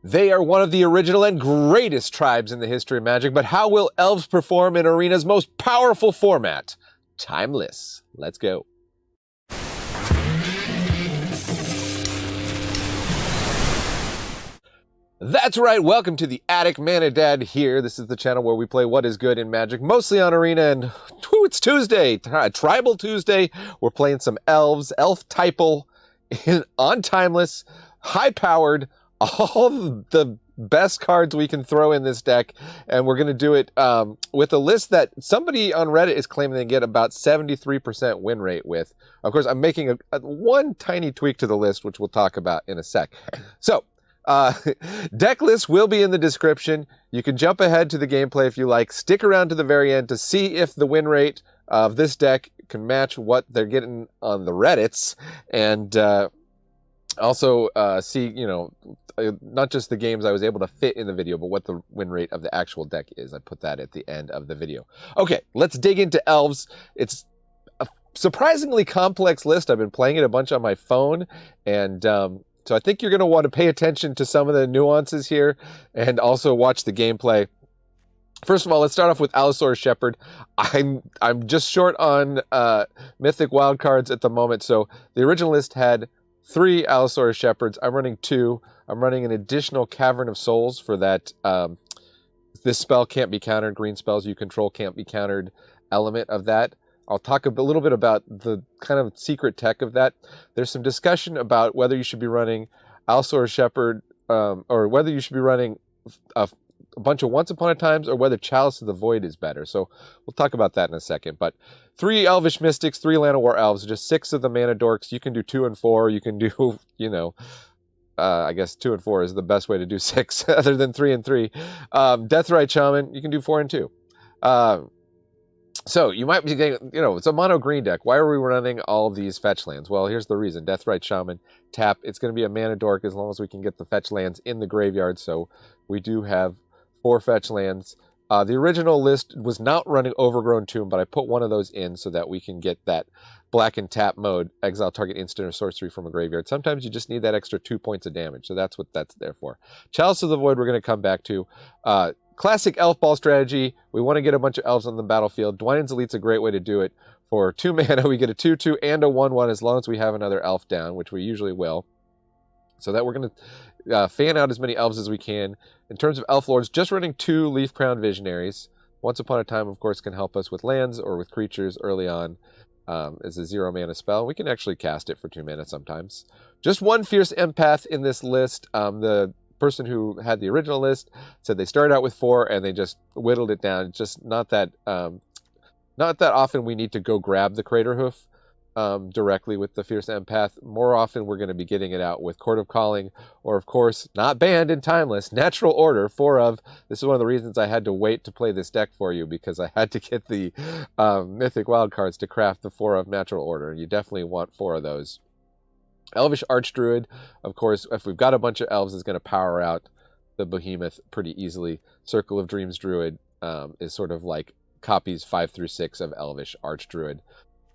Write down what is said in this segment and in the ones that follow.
They are one of the original and greatest tribes in the history of Magic, but how will elves perform in Arena's most powerful format? Timeless. Let's go. That's right, welcome to the Attic Mana Dad here. This is the channel where we play what is good in Magic, mostly on Arena, and it's Tuesday, Tribal Tuesday. We're playing some elves, elf typal, on Timeless, high-powered, all the best cards we can throw in this deck, and we're going to do it with a list that somebody on Reddit is claiming they get about 73% win rate with. Of course, I'm making one tiny tweak to the list, which we'll talk about in a sec. So, deck list will be in the description. You can jump ahead to the gameplay if you like. Stick around to the very end to see if the win rate of this deck can match what they're getting on the Reddits, and also see, not just the games I was able to fit in the video, but what the win rate of the actual deck is. I put that at the end of the video. Okay, let's dig into elves. It's a surprisingly complex list. I've been playing it a bunch on my phone, and so I think you're going to want to pay attention to some of the nuances here and also watch the gameplay. First of all, let's start off with Allosaurus Shepherd. I'm just short on Mythic wildcards at the moment, so the original list had 3 Allosaurus Shepherds. I'm running 2. I'm running an additional Cavern of Souls for that this spell can't be countered. Green spells you control can't be countered element of that. I'll talk a little bit about the kind of secret tech of that. There's some discussion about whether you should be running Allosaurus Shepherd or whether you should be running a bunch of Once Upon a Times or whether Chalice of the Void is better. So we'll talk about that in a second. But 3 Elvish Mystics, 3 Llanowar Elves, just 6 of the Mana Dorks. You can do 2 and 4. You can do, I guess 2 and 4 is the best way to do 6 other than 3 and 3. Deathrite Shaman, you can do 4 and 2. So you might be getting, it's a mono green deck. Why are we running all of these fetch lands? Well, here's the reason. Deathrite Shaman, tap. It's going to be a mana dork as long as we can get the fetch lands in the graveyard. So we do have 4 fetch lands. The original list was not running Overgrown Tomb, but I put one of those in so that we can get that black and tap mode, exile target instant or sorcery from a graveyard. Sometimes you just need that extra 2 points of damage, so that's what that's there for. Chalice of the Void we're going to come back to. Classic Elfball strategy. We want to get a bunch of elves on the battlefield. Dwynen's Elite's a great way to do it. For 2 mana, we get a 2/2 and a 1/1 as long as we have another elf down, which we usually will. So that we're going to fan out as many elves as we can. In terms of elf lords, just running 2 Leaf Crown Visionaries. Once Upon a Time, of course, can help us with lands or with creatures early on as a 0 mana spell. We can actually cast it for 2 mana sometimes. Just 1 Fierce Empath in this list. The person who had the original list said they started out with 4 and they just whittled it down. It's just not that often we need to go grab the Craterhoof directly with the Fierce Empath. More often we're going to be getting it out with Court of Calling, or of course, not banned in Timeless, Natural Order, 4 of. This is one of the reasons I had to wait to play this deck for you, because I had to get the Mythic wildcards to craft the 4 of Natural Order. You definitely want 4 of those. Elvish Archdruid, of course, if we've got a bunch of elves, is going to power out the Behemoth pretty easily. Circle of Dreams Druid is sort of like copies 5 through 6 of Elvish Archdruid,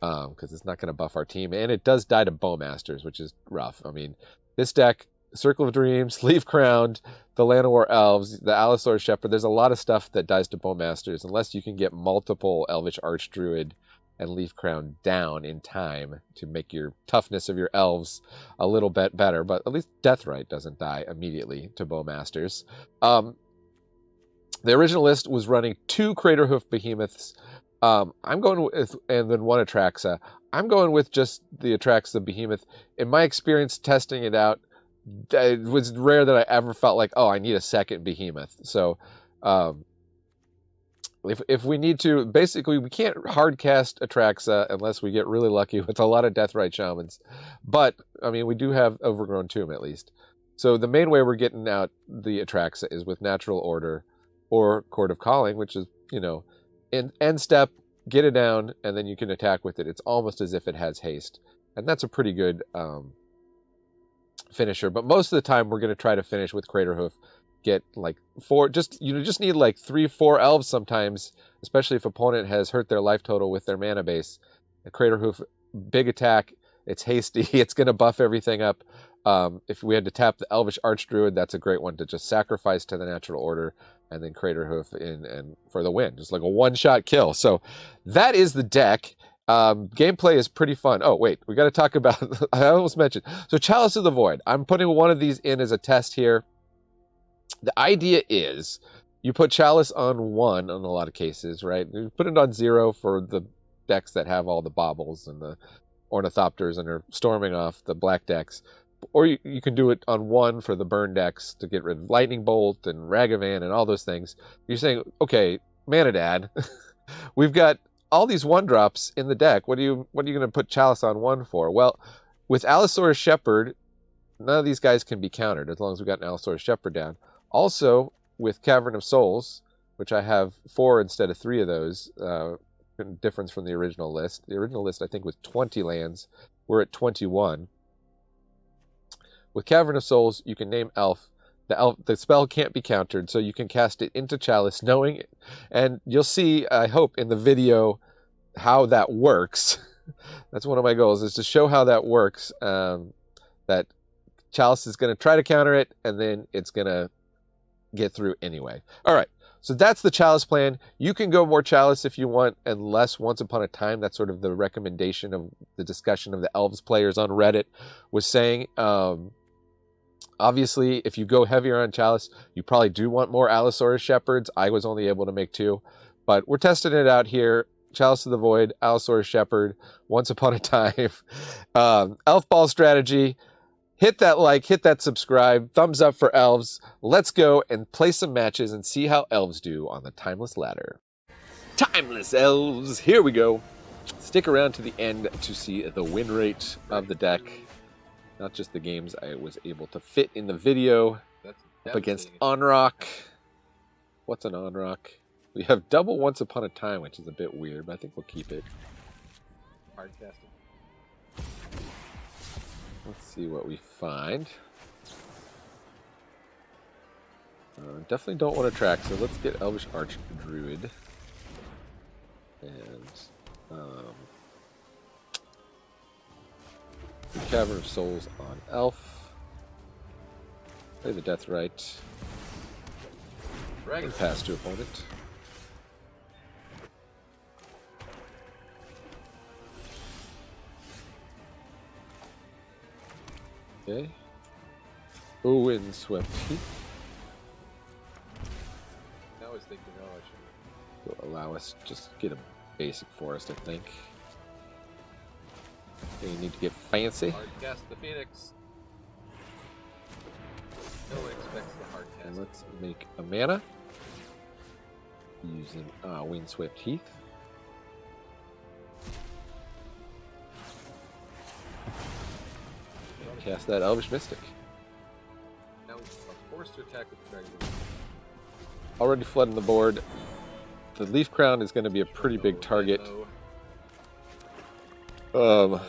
because it's not going to buff our team, and it does die to Bowmasters, which is rough. I mean, this deck, Circle of Dreams, Leaf Crowned, the Llanowar Elves, the Allosaurus Shepherd, there's a lot of stuff that dies to Bowmasters, unless you can get multiple Elvish Archdruid and Leaf Crown down in time to make your toughness of your elves a little bit better. But at least Deathrite doesn't die immediately to Bowmasters. The original list was running 2 Craterhoof Behemoths. I'm going with, and then 1 Atraxa. I'm going with just the Atraxa Behemoth. In my experience testing it out, it was rare that I ever felt like, oh, I need a second Behemoth. So, if we need to, basically we can't hard cast Atraxa unless we get really lucky with a lot of Deathrite Shamans. But, I mean, we do have Overgrown Tomb at least. So the main way we're getting out the Atraxa is with Natural Order or Court of Calling, which is, end step, get it down, and then you can attack with it. It's almost as if it has haste. And that's a pretty good finisher. But most of the time we're going to try to finish with Craterhoof. Get like 4, you just need like 3-4 elves sometimes, especially if opponent has hurt their life total with their mana base. A Craterhoof, big attack, it's hasty, it's going to buff everything up. If we had to tap the Elvish Archdruid, that's a great one to just sacrifice to the natural order and then Craterhoof in and for the win. Just like a one-shot kill. So that is the deck. Gameplay is pretty fun. Oh, wait, we got to talk about, I almost mentioned. So Chalice of the Void. I'm putting one of these in as a test here. The idea is you put Chalice on 1 in a lot of cases, right? You put it on 0 for the decks that have all the baubles and the ornithopters and are storming off the black decks. Or you can do it on 1 for the burn decks to get rid of Lightning Bolt and Ragavan and all those things. You're saying, okay, Mana Dad, we've got all these 1-drops in the deck. What are you going to put Chalice on 1 for? Well, with Allosaurus Shepherd, none of these guys can be countered as long as we've got an Allosaurus Shepherd down. Also, with Cavern of Souls, which I have 4 instead of 3 of those, difference from the original list. The original list, I think, was 20 lands. We're at 21. With Cavern of Souls, you can name Elf. The spell can't be countered, so you can cast it into Chalice, knowing it. And you'll see, I hope, in the video how that works. That's one of my goals, is to show how that works. That Chalice is going to try to counter it, and then it's going to get through anyway. All right, so that's the Chalice plan. You can go more Chalice if you want, and less Once Upon a Time. That's sort of the recommendation of the discussion of the Elves players on Reddit was saying. Obviously, if you go heavier on Chalice, you probably do want more Allosaurus Shepherds. I was only able to make 2, but we're testing it out here. Chalice of the Void, Allosaurus Shepherd, Once Upon a Time. Elfball strategy. Hit that like, hit that subscribe, thumbs up for Elves. Let's go and play some matches and see how Elves do on the Timeless ladder. Timeless Elves, here we go. Stick around to the end to see the win rate of the deck. Not just the games I was able to fit in the video. Up against Onrock. What's an Onrock? We have double Once Upon a Time, which is a bit weird, but I think we'll keep it. Hard casting. Let's see what we find. Definitely don't want to track, so let's get Elvish Archdruid. And the Cavern of Souls on Elf. Play the Deathrite. Dragon Pass to opponent. Okay. Windswept Heath. Now I was thinking, oh, I should. Will allow us just get a basic forest, I think. Okay, you need to get fancy. Hard cast the Phoenix. No one expects the hard cast. And let's make a mana using Windswept Heath. And cast that Elvish Mystic. Now we're forced to attack with the Dragon. Already flooding the board. The Leaf Crown is going to be a pretty big target. Well,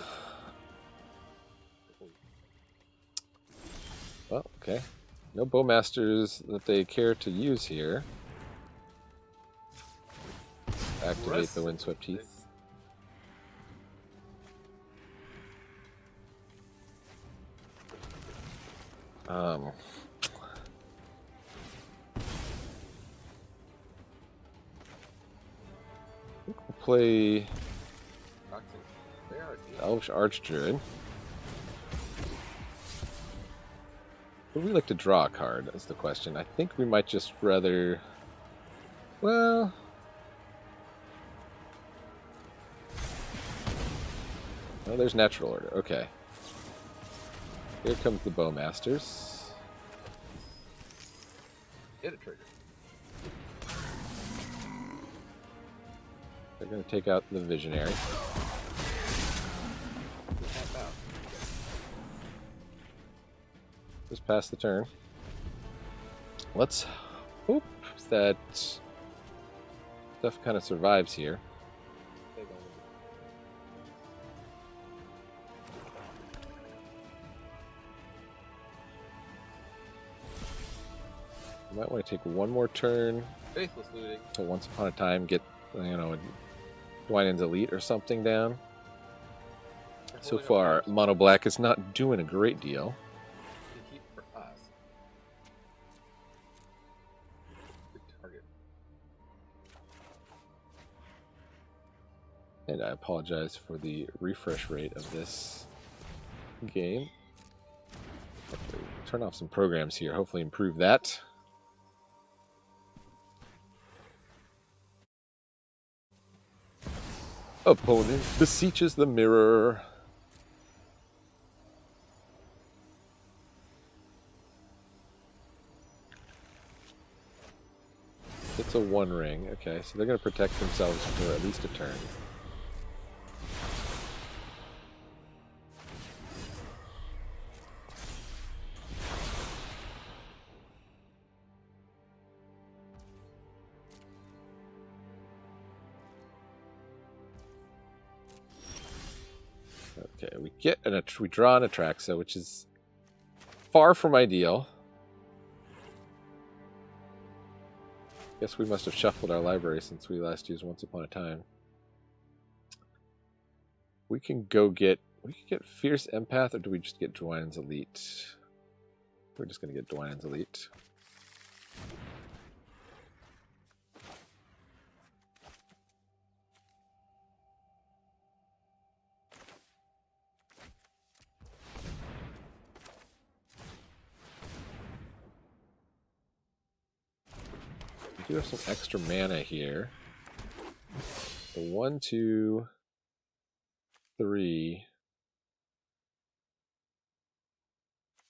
okay. No Bowmasters that they care to use here. Activate the Windswept Heath. We'll play Elvish Archdruid. Would we like to draw a card, is the question. I think we might just rather... Well... Oh, there's Natural Order. Okay. Here comes the Bowmasters. Hit a trigger. They're going to take out the Visionary. Just pass the turn. Let's hope that stuff kind of survives here. You might want to take one more turn. Faithless looting. So Once Upon a Time, get, you know, Dwynen's Elite or something down. So far, Mono Black is not doing a great deal. And I apologize for the refresh rate of this game. Hopefully, turn off some programs here, hopefully improve that. Opponent beseeches the mirror. It's a 1 ring. Okay, so they're going to protect themselves for at least a turn. Okay, we draw an Atraxa, which is far from ideal. Guess we must have shuffled our library since we last used Once Upon a Time. We can get Fierce Empath, or do we just get Dwynen's Elite? We're just going to get Dwynen's Elite. We do have some extra mana here. So 1, 2, 3.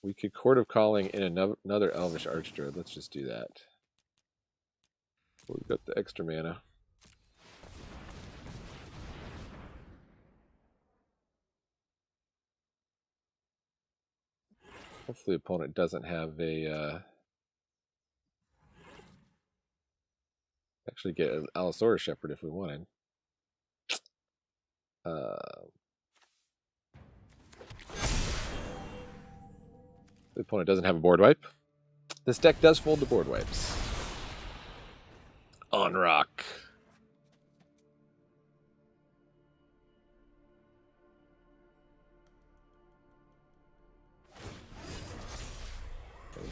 We could Court of Calling in another Elvish Archdruid. Let's just do that. We've got the extra mana. Hopefully the opponent doesn't have a... actually get an Allosaurus Shepherd if we wanted. The opponent doesn't have a board wipe. This deck does fold the board wipes. On rock.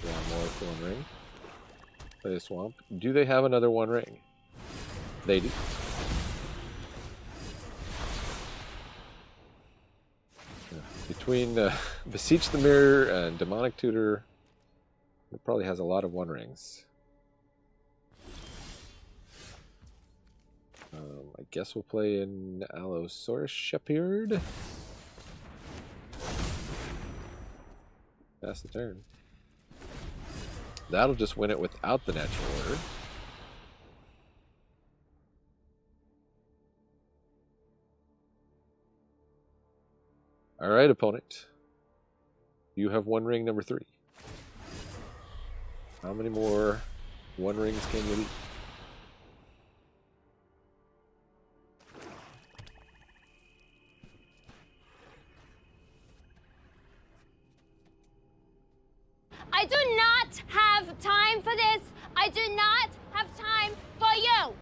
Draw more for 1 ring. Play a swamp. Do they have another 1 ring? They do. Between Beseech the Mirror and Demonic Tutor, it probably has a lot of 1 rings. I guess we'll play an Allosaurus Shepherd. Pass the turn. That'll just win it without the natural order. Alright, opponent. You have 1 ring number 3. How many more 1 rings can you leave? I do not have time for this. I do not have time for you.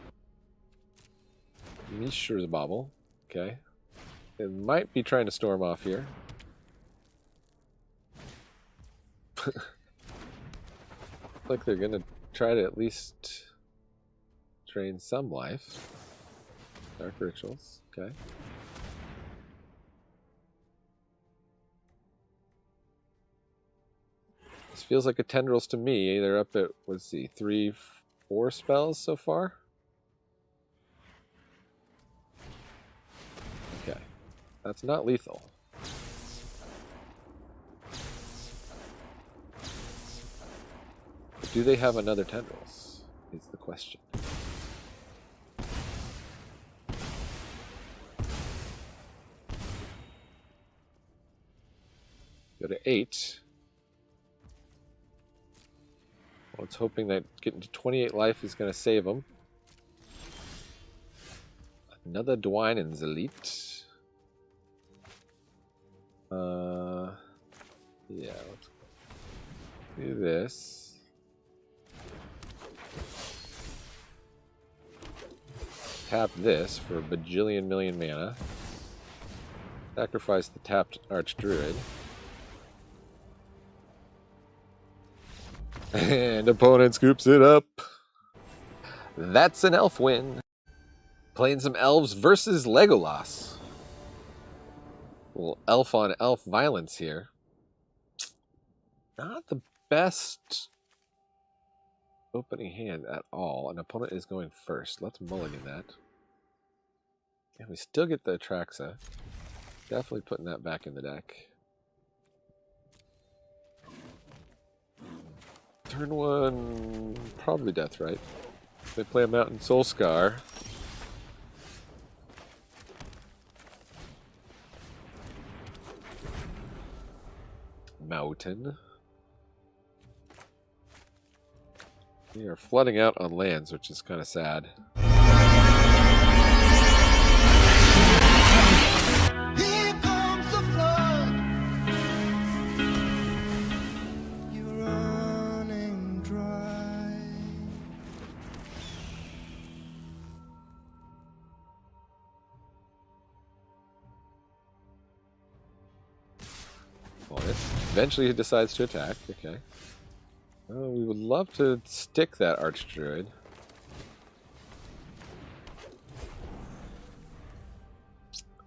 Mishra's Bauble. Okay. It might be trying to storm off here. Like they're going to try to at least drain some life. Dark Rituals. Okay. This feels like a Tendrils to me. They're up at, let's see, 3, 4 spells so far. Okay. That's not lethal. But do they have another Tendrils? Is the question. Go to 8. Well, it's hoping that getting to 28 life is going to save them. Another Dwynen's Elite. Yeah, let's do this. Tap this for a bajillion million mana. Sacrifice the tapped Archdruid. And opponent scoops it up. That's an elf win. Playing some elves versus Legolas. A little elf on elf violence here. Not the best opening hand at all. An opponent is going first. Let's mulligan that. And we still get the Atraxa. Definitely putting that back in the deck. Turn one, probably death, right? They play a Mountain Soul Scar. Mountain. We are flooding out on lands, which is kind of sad. Here comes the flood. You're running dry. Well, eventually he decides to attack. Okay. Oh, we would love to stick that Archdruid.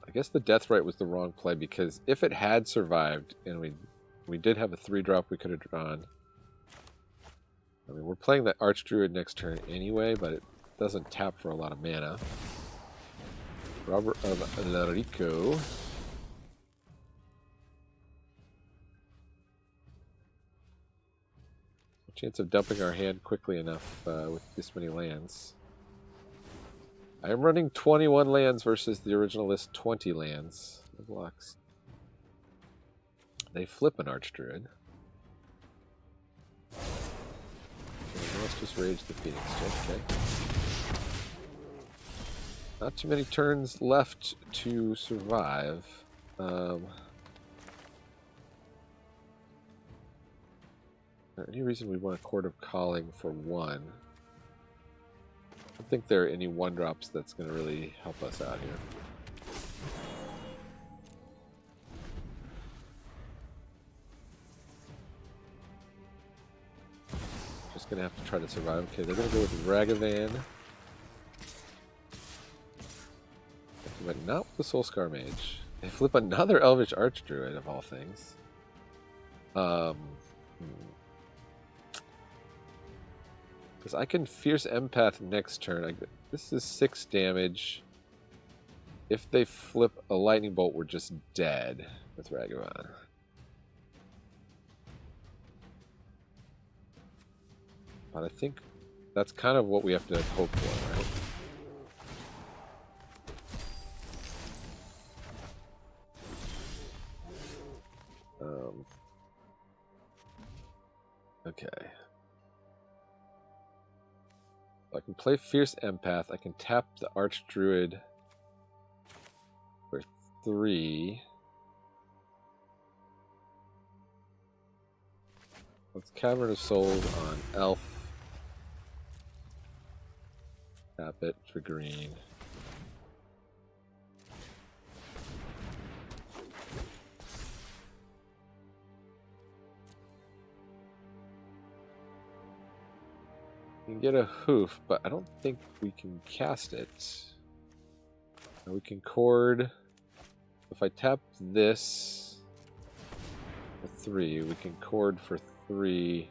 I guess the Deathrite was the wrong play, because if it had survived, and we did have a 3-drop we could have drawn. I mean, we're playing that Archdruid next turn anyway, but it doesn't tap for a lot of mana. Robert of Larico. Chance of dumping our hand quickly enough with this many lands. I am running 21 lands versus the original list 20 lands. No blocks. They flip an Archdruid. Let's just rage the Phoenix Check, okay. Not too many turns left to survive. Any reason we want a Court of Calling for 1? I don't think there are any 1-drops that's going to really help us out here. Just going to have to try to survive. Okay, they're going to go with Ragavan. But not with the Soulscar Mage. They flip another Elvish Archdruid, of all things. Because I can Fierce Empath next turn. This is 6 damage. If they flip a Lightning Bolt, we're just dead with Ragavan. But I think that's kind of what we have to hope for, right? Okay. I can play Fierce Empath. I can tap the Archdruid for 3. Let's Cavern of Souls on Elf. Tap it for green. We can get a Hoof, but I don't think we can cast it. And we can Chord. If I tap this for 3, we can Chord for 3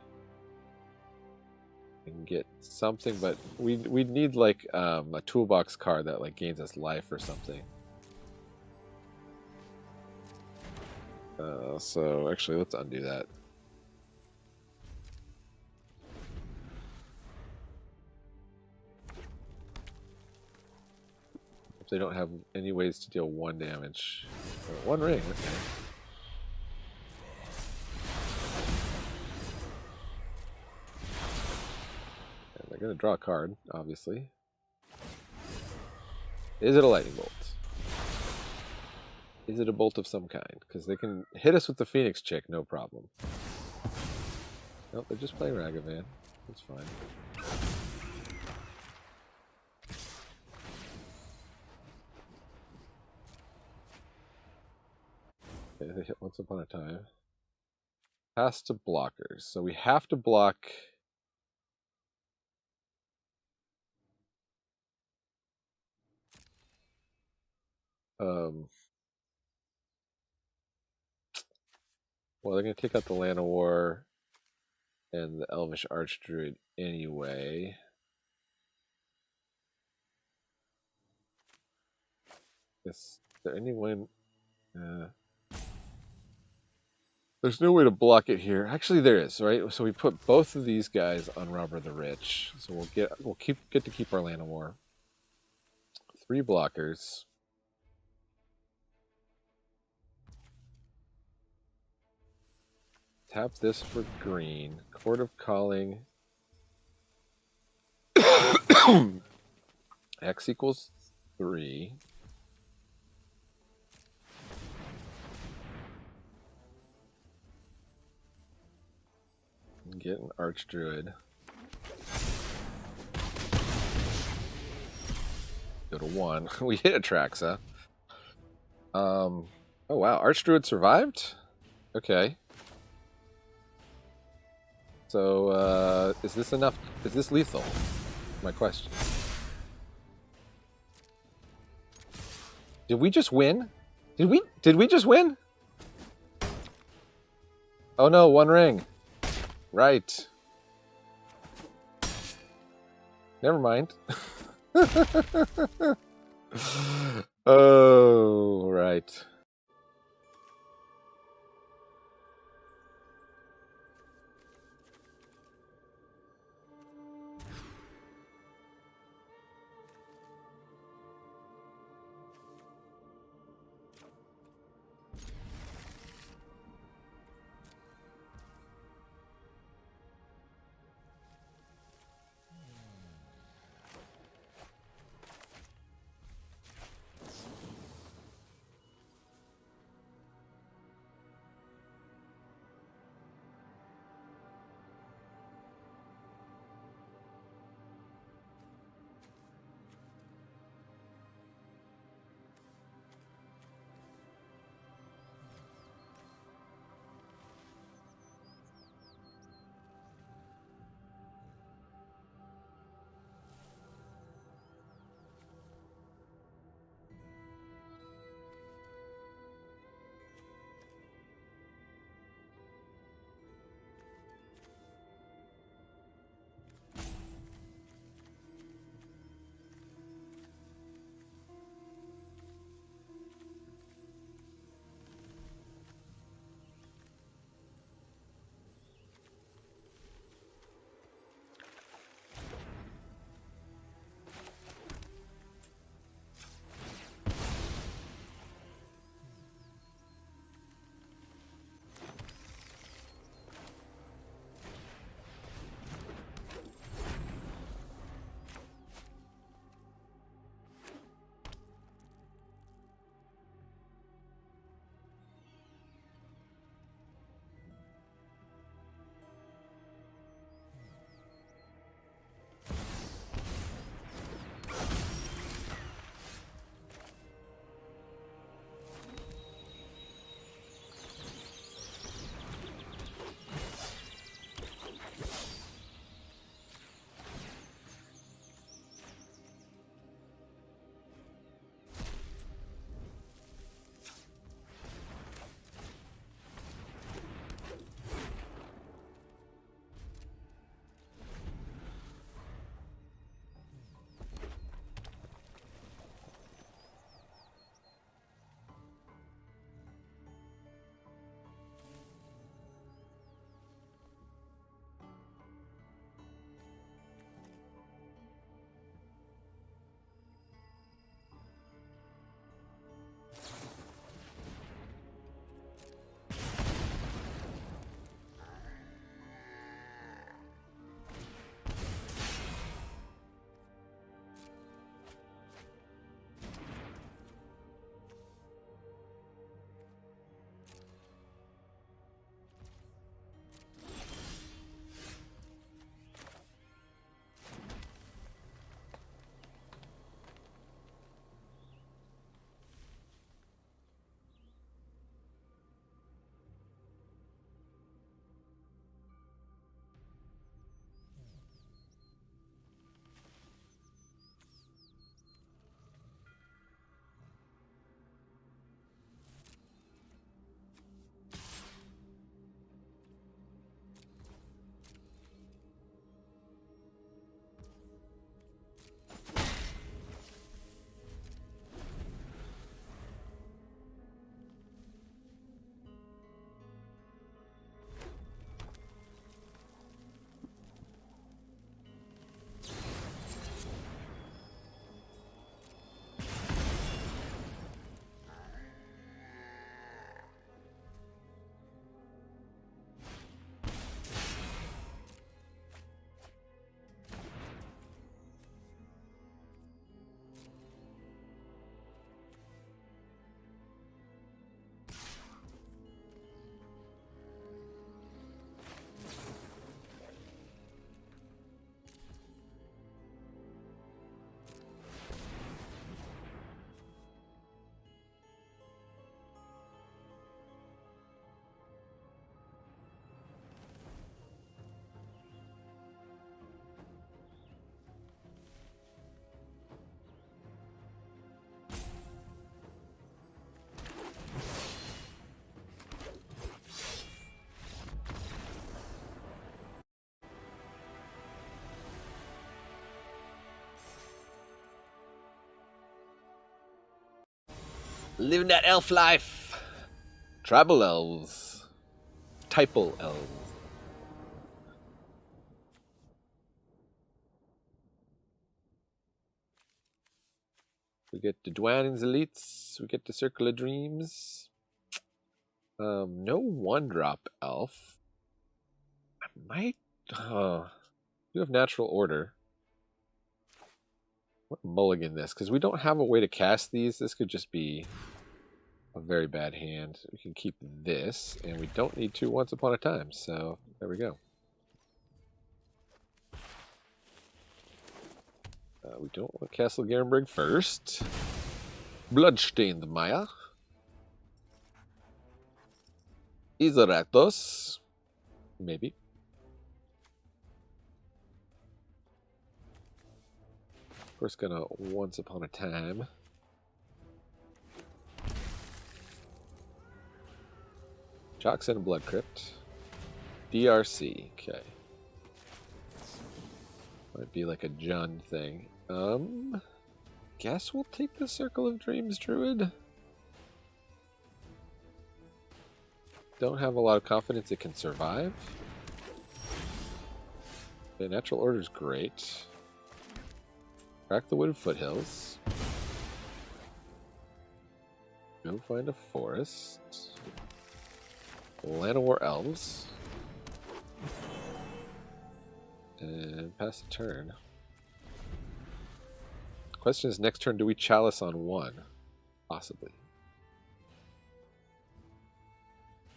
and get something, but we'd need like a toolbox card that like gains us life or something. So actually, let's undo that. They don't have any ways to deal 1 damage. 1 ring, okay. And they're going to draw a card, obviously. Is it a Lightning Bolt? Is it a bolt of some kind? Because they can hit us with the Phoenix Chick, no problem. Nope, they're just playing Ragavan. That's fine. They hit Once Upon a Time. Has to blockers. So we have to block. Well, they're going to take out the Land of War and the Elvish Archdruid anyway. Is there anyone? There's no way to block it here. Actually, there is, right? So we put both of these guys on Robber the Rich. So we'll get to keep our Land of War. 3 blockers. Tap this for green. Court of Calling. X equals 3. Get an Archdruid. Go to 1. We hit Atraxa. Oh wow, Archdruid survived? Okay. So, is this enough? Is this lethal? My question. Did we just win? Did we just win? Oh no, 1 ring. Right. Never mind. Oh, right. Living that elf life. Tribal elves. Typal elves. We get the Dwanning's Elites. We get the Circle of Dreams. No one-drop elf. I might... we have Natural Order. What mulligan this? Because we don't have a way to cast these. This could just be a very bad hand. We can keep this, and we don't need to Once Upon a Time. So, there we go. We don't want Castle Garenberg first. Bloodstained Maya. Izaratos. Maybe. Of course, gonna Once Upon a Time. Joxen and Blood Crypt. DRC. Okay. Might be like a Jund thing. Guess we'll take the Circle of Dreams Druid. Don't have a lot of confidence it can survive. The Natural Order is great. Crack the Wooded Foothills. Go find a forest. Land of War Elves. And pass the turn. Question is, next turn, do we Chalice on 1? Possibly.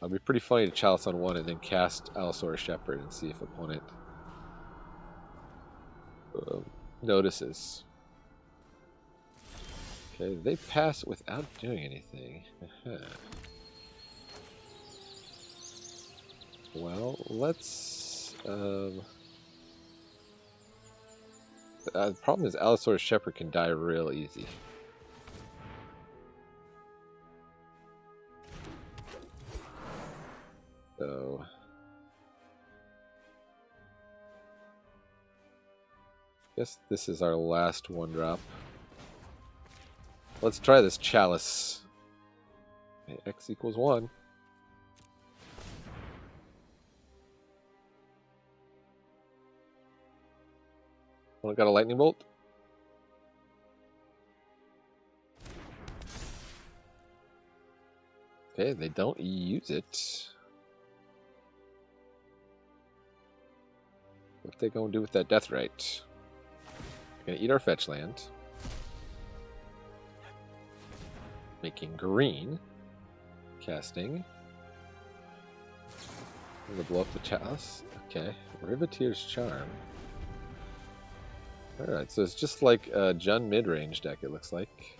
It'd be pretty funny to Chalice on 1 and then cast Allosaurus Shepherd and see if opponent notices. Okay, they pass without doing anything. Well, let's... the problem is Allosaurus Shepherd can die real easy. So... guess this is our last one drop. Let's try this Chalice. Okay, X equals 1. One got a lightning bolt. Okay, they don't use it. What they gonna do with that death right? They're gonna eat our fetch land. Making green. Casting. I'm gonna blow up the chalice. Okay. Riveteer's Charm. Alright, so it's just like a Jund mid-range deck, it looks like.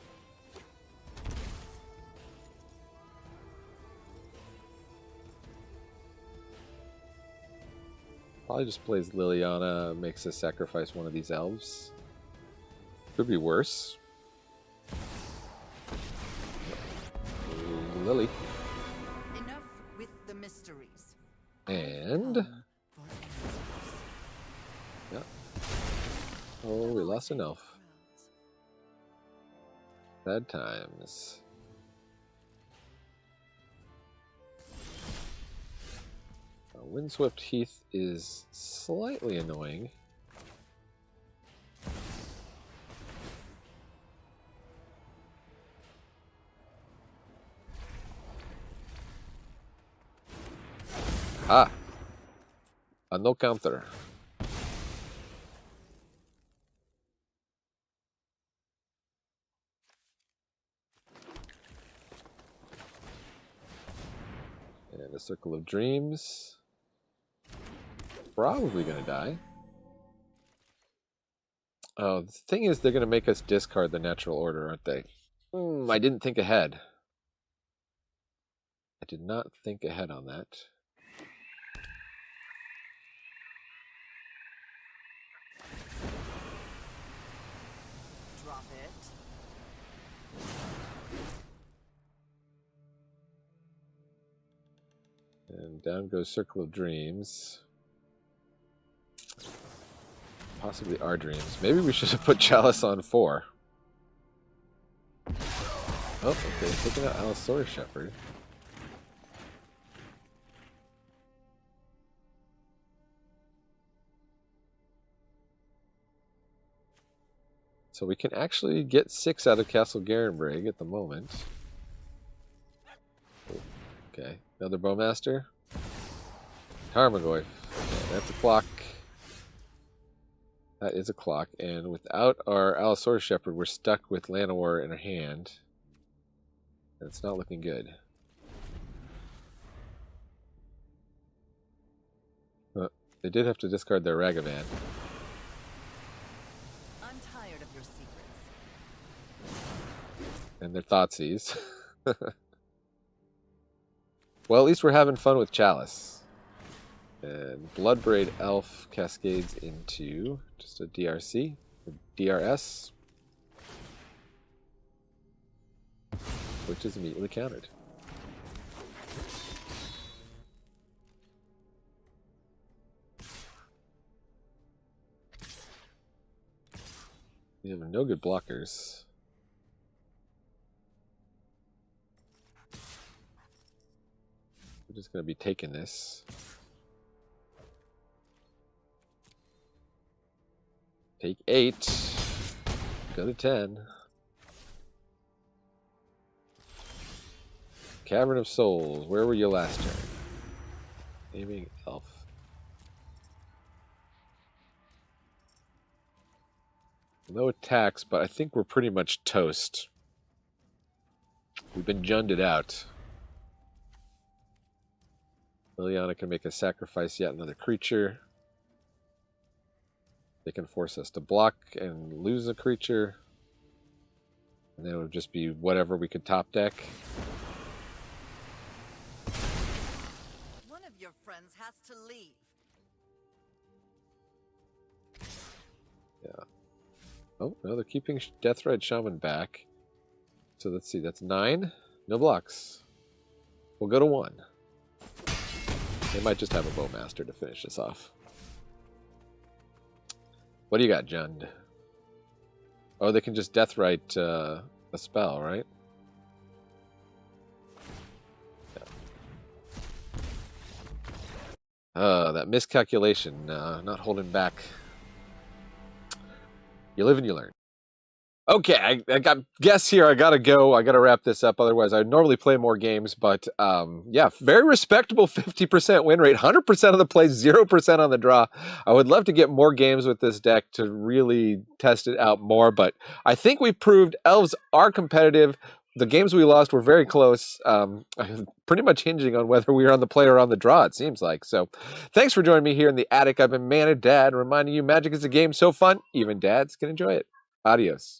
Probably just plays Liliana, makes us sacrifice one of these elves. Could be worse. Lily. Enough with the mysteries. And... yeah. Oh, we lost an elf. Bad times. Windswept Heath is slightly annoying. Ah! A no counter. And a Circle of Dreams. Probably gonna die. Oh, the thing is, they're gonna make us discard the Natural Order, aren't they? I didn't think ahead. I did not think ahead on that. Drop it. And down goes Circle of Dreams. Possibly our dreams. Maybe we should have put Chalice on 4. Oh, okay, taking out Allosaurus Shepherd. So we can actually get 6 out of Castle Garenbrig at the moment. Okay, another Bowmaster. Tarmogoyf. Okay, that's a clock. That is a clock. And without our Allosaurus Shepherd, we're stuck with Llanowar in our hand. And it's not looking good. They did have to discard their Ragavan. I'm tired of your secrets. And their Thoughtseize. Well, at least we're having fun with Chalice. And Bloodbraid Elf cascades into just a DRC, or DRS, which is immediately countered. We have no good blockers. We're just going to be taking this. Take 8. Go to 10. Cavern of Souls. Where were you last turn? Naming Elf. No attacks, but I think we're pretty much toast. We've been junded out. Liliana can make us sacrifice yet another creature. They can force us to block and lose a creature. And then it would just be whatever we could top deck. One of your friends has to leave. Yeah. Oh, no, they're keeping Deathrite Shaman back. So let's see, that's 9. No blocks. We'll go to 1. They might just have a Bowmaster to finish this off. What do you got, Jund? Oh, they can just Deathrite a spell, right? Yeah. That miscalculation, not holding back. You live and you learn. Okay, I got guests here. I gotta go. I gotta wrap this up. Otherwise, I'd normally play more games, but yeah, very respectable 50% win rate. 100% of the plays, 0% on the draw. I would love to get more games with this deck to really test it out more, but I think we proved elves are competitive. The games we lost were very close, pretty much hinging on whether we were on the play or on the draw, it seems like. So thanks for joining me here in the attic. I've been Man and Dad, reminding you Magic is a game so fun, even dads can enjoy it. Adios.